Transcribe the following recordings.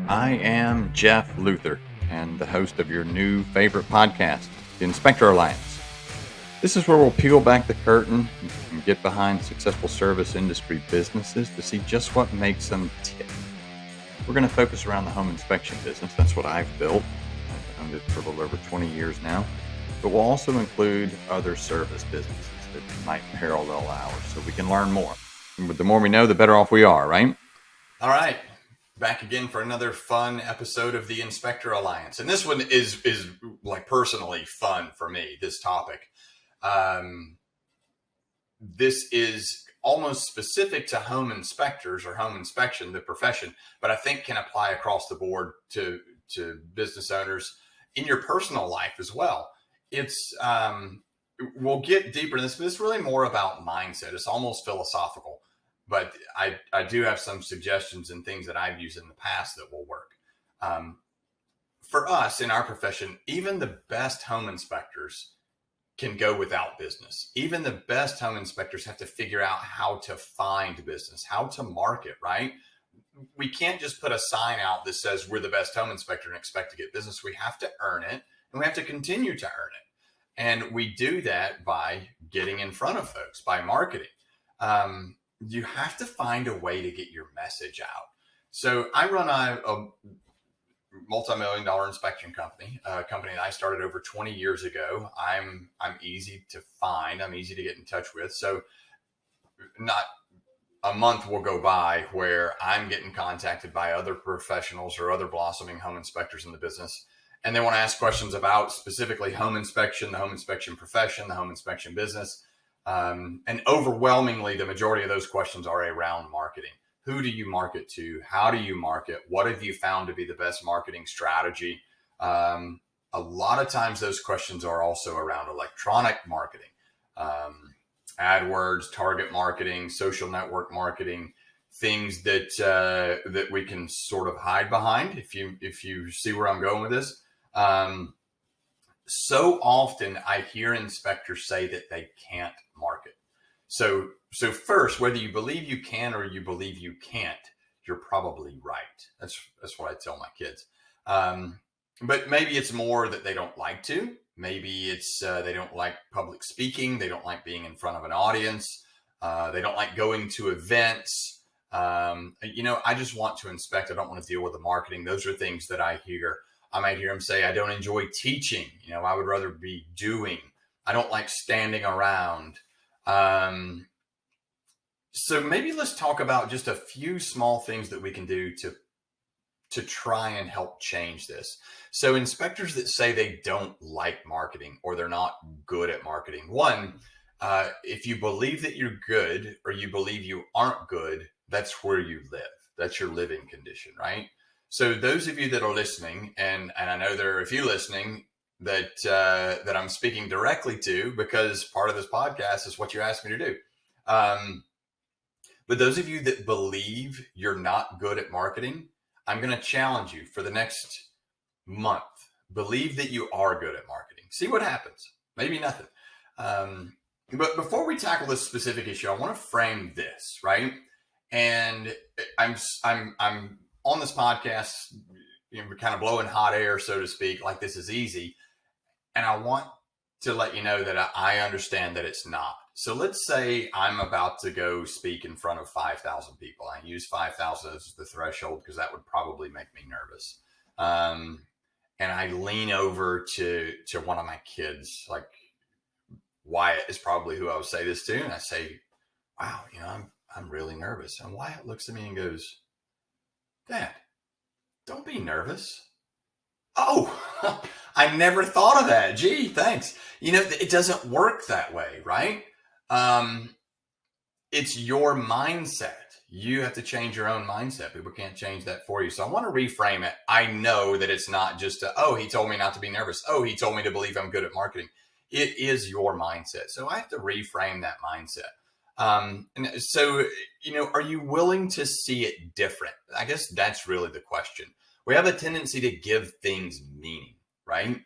I am Jeff Luther and the host of your new favorite podcast, the Inspector Alliance. This is where we'll peel back the curtain and get behind successful service industry businesses to see just what makes them tick. We're going to focus around the home inspection business. That's what I've built. I've owned it for a little over 20 years now. But we'll also include other service businesses that might parallel ours so we can learn more. And the more we know, the better off we are, right? All right. Back again for another fun episode of the Inspector Alliance. And this one is like personally fun for me, this topic. This is almost specific to home inspectors or home inspection, the profession, but I think can apply across the board to business owners in your personal life as well. It's, we'll get deeper in this, but it's really more about mindset. It's almost philosophical. But I do have some suggestions and things that I've used in the past that will work. For us in our profession, even the best home inspectors can go without business. Even the best home inspectors have to figure out how to find business, how to market, right? We can't just put a sign out that says we're the best home inspector and expect to get business. We have to earn it, and we have to continue to earn it. And we do that by getting in front of folks, by marketing. You have to find a way to get your message out. So I run a multi-million-dollar inspection company, a company that I started over 20 years ago. I'm easy to find. I'm easy to get in touch with. So not a month will go by where I'm getting contacted by other professionals or other blossoming home inspectors in the business. And they want to ask questions about specifically home inspection, the home inspection profession, the home inspection business. And overwhelmingly, the majority of those questions are around marketing. Who do you market to? How do you market? What have you found to be the best marketing strategy? A lot of times those questions are also around electronic marketing, AdWords, target marketing, social network marketing, things that we can sort of hide behind. If you see where I'm going with this. So often I hear inspectors say that they can't market. So first, whether you believe you can or you believe you can't, you're probably right. That's what I tell my kids. But maybe it's more that they don't like to. Maybe it's they don't like public speaking. They don't like being in front of an audience. They don't like going to events. I just want to inspect. I don't want to deal with the marketing. Those are things that I hear. I might hear them say, I don't enjoy teaching. I would rather be doing. I don't like standing around. So maybe let's talk about just a few small things that we can do to try and help change this. So inspectors that say they don't like marketing or they're not good at marketing. One, if you believe that you're good or you believe you aren't good, that's where you live. That's your living condition, right? So those of you that are listening, and I know there are a few listening that I'm speaking directly to because part of this podcast is what you asked me to do. But those of you that believe you're not good at marketing, I'm going to challenge you for the next month. Believe that you are good at marketing. See what happens. Maybe nothing. But before we tackle this specific issue, I want to frame this, right? And I'm on this podcast, kind of blowing hot air, so to speak, like this is easy. And I want to let you know that I understand that it's not. So let's say I'm about to go speak in front of 5,000 people. I use 5,000 as the threshold because that would probably make me nervous. And I lean over to one of my kids, like Wyatt is probably who I would say this to. And I say, wow, I'm really nervous. And Wyatt looks at me and goes, Dad, don't be nervous. Oh, I never thought of that. Gee, thanks. It doesn't work that way, right? It's your mindset. You have to change your own mindset. People can't change that for you. So I want to reframe it. I know that it's not just he told me not to be nervous. Oh, he told me to believe I'm good at marketing. It is your mindset. So I have to reframe that mindset. And so, are you willing to see it different? I guess that's really the question. We have a tendency to give things meaning, right?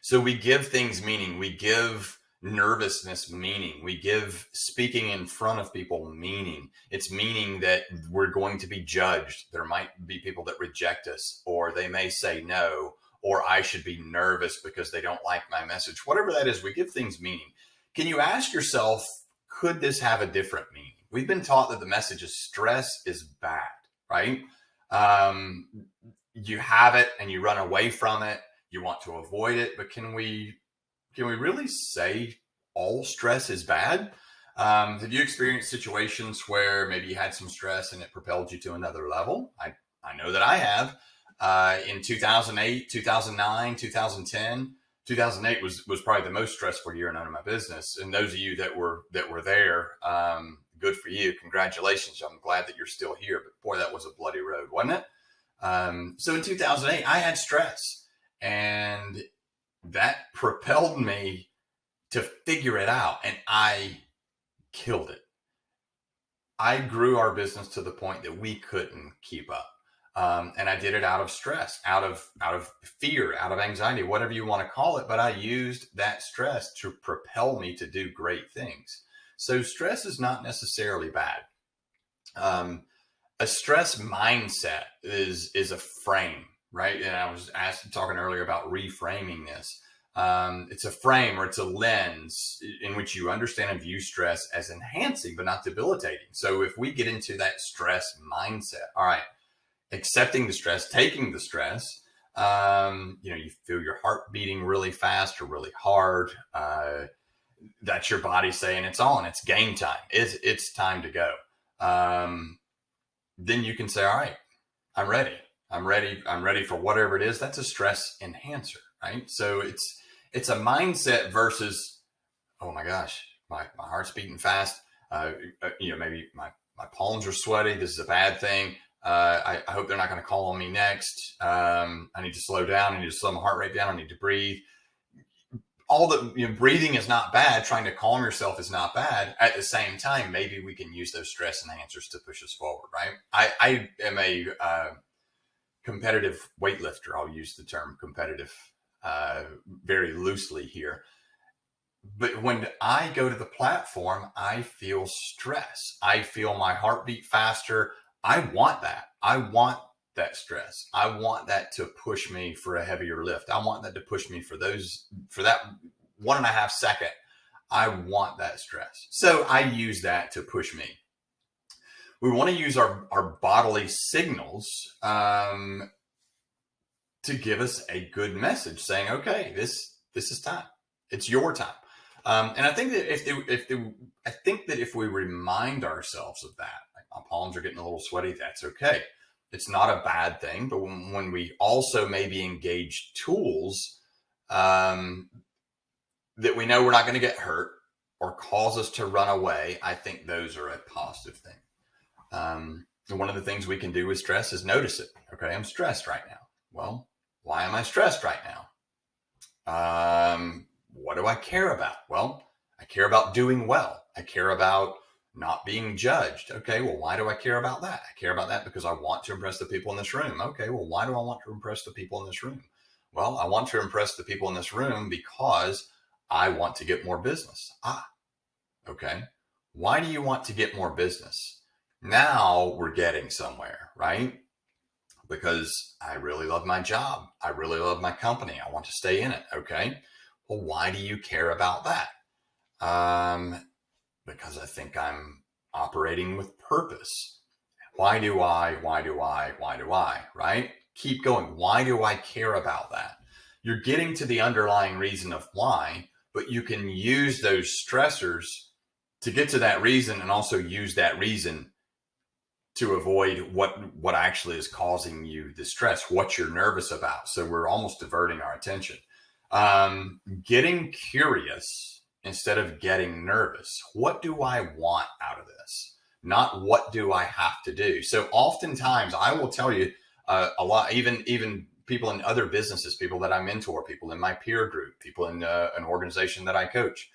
So we give things meaning. We give nervousness meaning. We give speaking in front of people meaning. It's meaning that we're going to be judged. There might be people that reject us, or they may say no, or I should be nervous because they don't like my message. Whatever that is, we give things meaning. Can you ask yourself, could this have a different meaning? We've been taught that the message is stress is bad, right? You have it and you run away from it. You want to avoid it, but can we really say all stress is bad? Have you experienced situations where maybe you had some stress and it propelled you to another level? I know that I have. In 2008, 2009, 2010, 2008 was probably the most stressful year in my business. And those of you that were there, good for you. Congratulations. I'm glad that you're still here. But boy, that was a bloody road, wasn't it? So in 2008, I had stress, and that propelled me to figure it out, and I killed it. I grew our business to the point that we couldn't keep up. And I did it out of stress, out of fear, out of anxiety, whatever you want to call it. But I used that stress to propel me to do great things. So stress is not necessarily bad. A stress mindset is a frame, right? And I was talking earlier about reframing this. It's a frame, or it's a lens in which you understand and view stress as enhancing, but not debilitating. So if we get into that stress mindset, all right, accepting the stress, taking the stress, you feel your heart beating really fast or really hard. That's your body saying it's on, it's game time. It's time to go. Then you can say, all right, I'm ready. I'm ready for whatever it is. That's a stress enhancer, right? So it's a mindset versus, oh my gosh, my heart's beating fast. Maybe my palms are sweaty. This is a bad thing. I hope they're not going to call on me next. I need to slow down. I need to slow my heart rate down. I need to breathe. All the breathing is not bad. Trying to calm yourself is not bad. At the same time, maybe we can use those stress enhancers to push us forward, right? I am a competitive weightlifter. I'll use the term competitive very loosely here. But when I go to the platform, I feel stress. I feel my heart beat faster. I want that. I want that stress. I want that to push me for a heavier lift. I want that to push me for that 1.5 second. I want that stress. So I use that to push me. We want to use our bodily signals to give us a good message saying, okay, this is time. It's your time. And I think that if we remind ourselves of that, like my palms are getting a little sweaty, that's okay. It's not a bad thing. But when we also maybe engage tools that we know we're not going to get hurt or cause us to run away, I think those are a positive thing. And one of the things we can do with stress is notice it. Okay, I'm stressed right now. Well, why am I stressed right now? What do I care about? Well, I care about doing well. I care about not being judged. Okay, well, why do I care about that? I care about that because I want to impress the people in this room. Okay, well, why do I want to impress the people in this room? Well, I want to impress the people in this room because I want to get more business. Okay. Why do you want to get more business? Now we're getting somewhere, right? Because I really love my job. I really love my company. I want to stay in it. Okay. Well, why do you care about that? Because I think I'm operating with purpose. Why do I, right? Keep going. Why do I care about that? You're getting to the underlying reason of why, but you can use those stressors to get to that reason and also use that reason to avoid what actually is causing you the stress, what you're nervous about. So we're almost diverting our attention. Getting curious instead of getting nervous. What do I want out of this? Not what do I have to do? So oftentimes I will tell you a lot, even people in other businesses, people that I mentor, people in my peer group, people in an organization that I coach.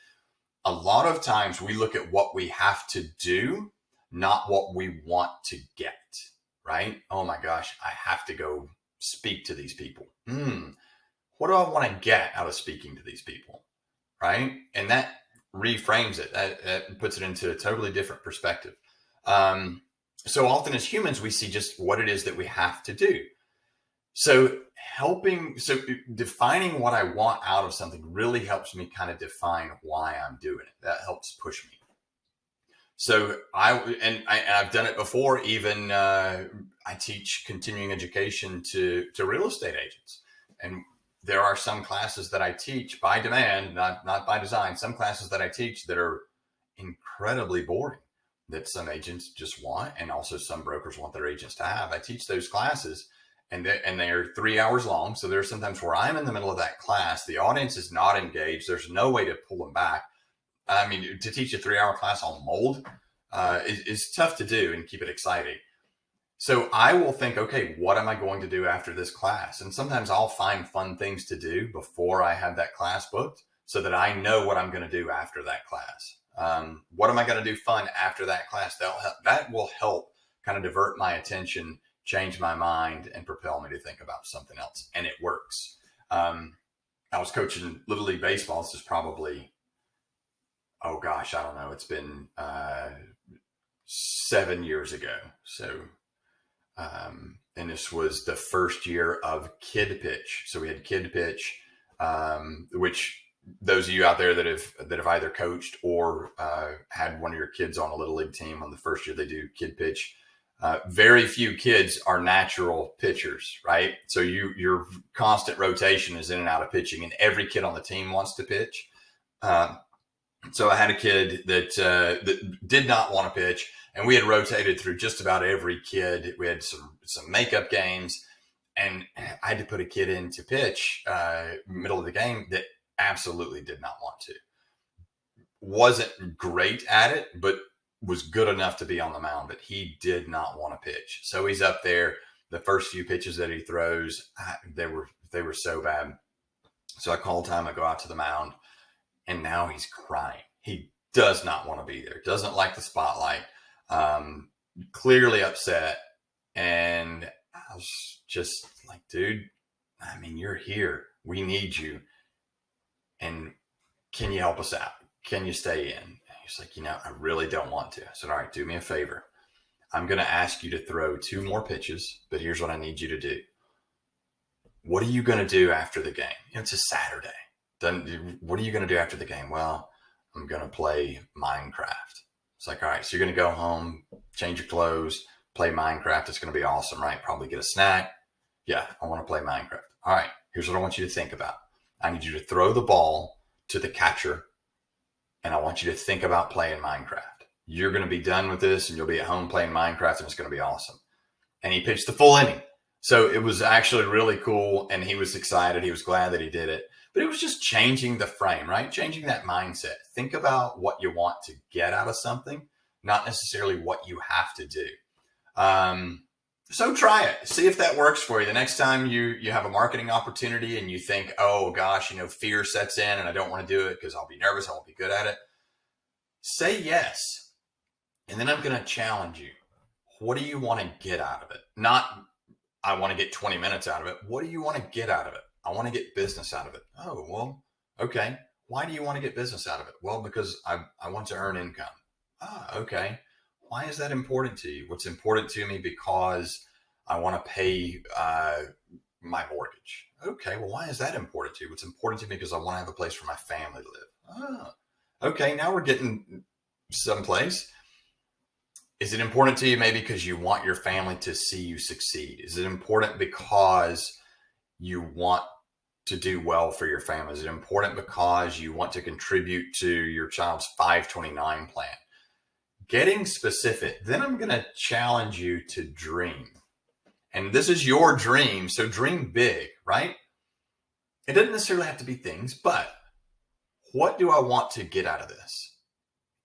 A lot of times we look at what we have to do, not what we want to get, right? Oh my gosh, I have to go speak to these people. What do I want to get out of speaking to these people, right? And that reframes it. That puts it into a totally different perspective. So often as humans, we see just what it is that we have to do. So defining what I want out of something really helps me kind of define why I'm doing it. That helps push me. So I've done it before. Even I teach continuing education to real estate agents, and there are some classes that I teach by demand, not by design. Some classes that I teach that are incredibly boring, that some agents just want, and also some brokers want their agents to have. I teach those classes, and they're 3 hours long. So there's sometimes where I'm in the middle of that class, the audience is not engaged. There's no way to pull them back. I mean, to teach a 3-hour class on mold is tough to do and keep it exciting. So I will think, okay, what am I going to do after this class? And sometimes I'll find fun things to do before I have that class booked so that I know what I'm going to do after that class. What am I going to do fun after that class? That will help kind of divert my attention, change my mind, and propel me to think about something else. And it works. I was coaching Little League Baseball. This is probably, oh gosh, I don't know. It's been 7 years ago. So, and this was the first year of Kid Pitch. So we had Kid Pitch, which those of you out there that have either coached or had one of your kids on a Little League team on the first year they do Kid Pitch. Very few kids are natural pitchers, right? So your constant rotation is in and out of pitching, and every kid on the team wants to pitch. So I had a kid that did not want to pitch, and we had rotated through just about every kid. We had some makeup games, and I had to put a kid in to pitch middle of the game that absolutely did not want to. Wasn't great at it, but was good enough to be on the mound, but he did not want to pitch. So he's up there. The first few pitches that he throws, they were so bad. So I called time. I go out to the mound, and now he's crying. He does not want to be there. Doesn't like the spotlight. Clearly upset. And I was just like, dude, I mean, you're here. We need you. And can you help us out? Can you stay in? He's like, I really don't want to. I said, all right, do me a favor. I'm going to ask you to throw 2 more pitches, but here's what I need you to do. What are you going to do after the game? It's a Saturday. What are you going to do after the game? Well, I'm going to play Minecraft. It's like, all right, so you're going to go home, change your clothes, play Minecraft. It's going to be awesome, right? Probably get a snack. Yeah, I want to play Minecraft. All right, here's what I want you to think about. I need you to throw the ball to the catcher, and I want you to think about playing Minecraft. You're going to be done with this, and you'll be at home playing Minecraft, and it's going to be awesome. And he pitched the full inning. So it was actually really cool, and he was excited. He was glad that he did it. But it was just changing the frame, right? Changing that mindset. Think about what you want to get out of something, not necessarily what you have to do. So try it. See if that works for you. The next time you have a marketing opportunity and you think, oh gosh, fear sets in and I don't want to do it because I'll be nervous, I won't be good at it. Say yes. And then I'm going to challenge you. What do you want to get out of it? Not, I want to get 20 minutes out of it. What do you want to get out of it? I want to get business out of it. Oh, well, okay. Why do you want to get business out of it? Well, because I want to earn income. Ah, okay. Why is that important to you? What's important to me? Because I want to pay my mortgage. Okay, well, why is that important to you? What's important to me? Because I want to have a place for my family to live. Ah, okay, now we're getting someplace. Is it important to you maybe because you want your family to see you succeed? Is it important because you want to do well for your family? Is it important because you want to contribute to your child's 529 plan? Getting specific. Then I'm going to challenge you to dream. And this is your dream, so dream big, right? It doesn't necessarily have to be things, but what do I want to get out of this?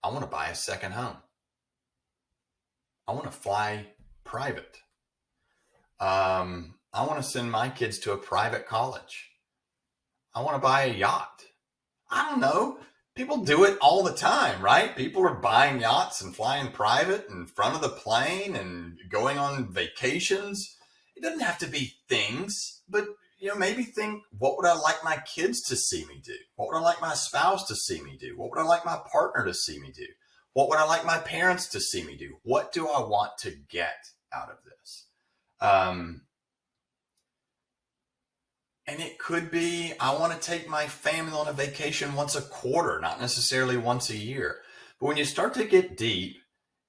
I want to buy a second home. I want to fly private. I want to send my kids to a private college. I want to buy a yacht. I don't know. People do it all the time, right? People are buying yachts and flying private in front of the plane and going on vacations. It doesn't have to be things, but maybe think, what would I like my kids to see me do? What would I like my spouse to see me do? What would I like my partner to see me do? What would I like my parents to see me do? What do I want to get out of this? And it could be, I want to take my family on a vacation once a quarter, not necessarily once a year. But when you start to get deep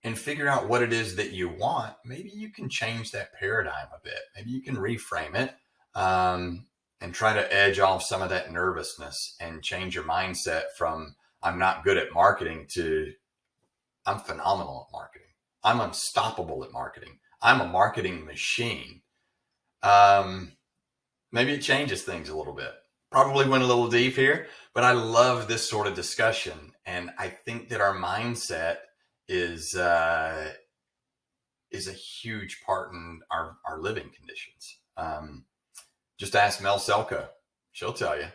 and figure out what it is that you want, maybe you can change that paradigm a bit. Maybe you can reframe it, and try to edge off some of that nervousness and change your mindset from I'm not good at marketing to I'm phenomenal at marketing. I'm unstoppable at marketing. I'm a marketing machine. Maybe it changes things a little bit. Probably went a little deep here, but I love this sort of discussion. And I think that our mindset is a huge part in our living conditions. Just ask Mel Selko. She'll tell you.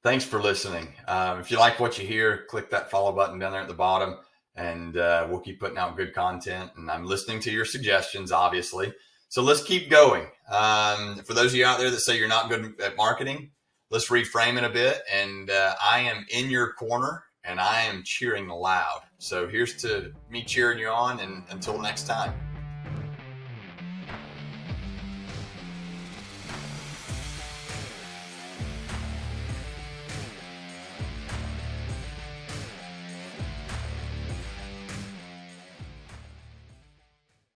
Thanks for listening. If you like what you hear, click that follow button down there at the bottom, and we'll keep putting out good content. And I'm listening to your suggestions, obviously. So let's keep going. For those of you out there that say you're not good at marketing, let's reframe it a bit. And I am in your corner, and I am cheering loud. So here's to me cheering you on. And until next time.